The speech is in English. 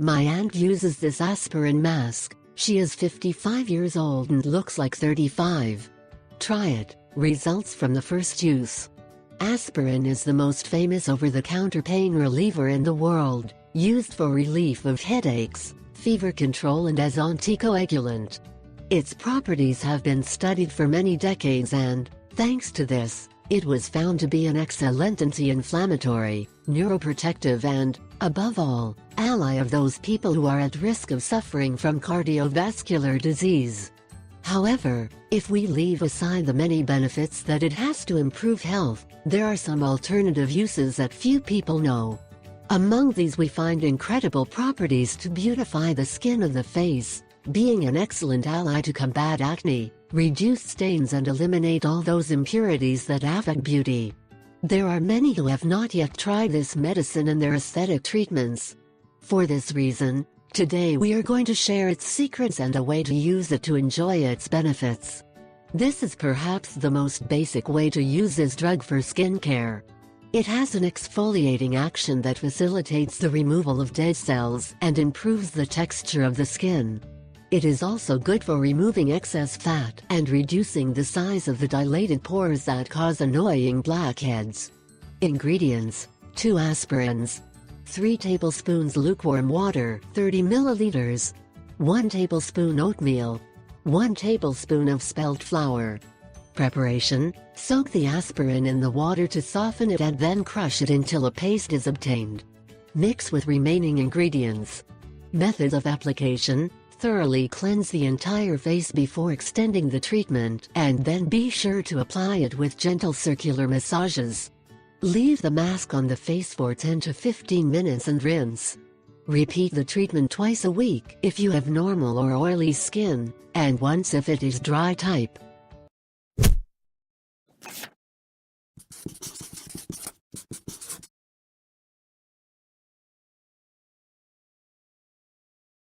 My aunt uses this aspirin mask. She is 55 years old and looks like 35. Try it. Results from the first use. Aspirin is the most famous over-the-counter pain reliever in the world, used for relief of headaches, fever control and as anticoagulant. Its properties have been studied for many decades and, thanks to this, it was found to be an excellent anti-inflammatory, neuroprotective and, above all, ally of those people who are at risk of suffering from cardiovascular disease. However, if we leave aside the many benefits that it has to improve health, there are some alternative uses that few people know. Among these we find incredible properties to beautify the skin of the face, being an excellent ally to combat acne, reduce stains and eliminate all those impurities that affect beauty. There are many who have not yet tried this medicine in their aesthetic treatments. For this reason, today we are going to share its secrets and a way to use it to enjoy its benefits. This is perhaps the most basic way to use this drug for skincare. It has an exfoliating action that facilitates the removal of dead cells and improves the texture of the skin. It is also good for removing excess fat and reducing the size of the dilated pores that cause annoying blackheads. Ingredients: 2 aspirins, 3 tablespoons lukewarm water 30 milliliters, 1 tablespoon oatmeal, 1 tablespoon of spelt flour. Preparation: soak the aspirin in the water to soften it and then crush it until a paste is obtained. Mix with remaining ingredients. Methods of application: thoroughly cleanse the entire face before extending the treatment and then be sure to apply it with gentle circular massages. Leave the mask on the face for 10 to 15 minutes and rinse. Repeat the treatment twice a week if you have normal or oily skin, and once if it is dry type.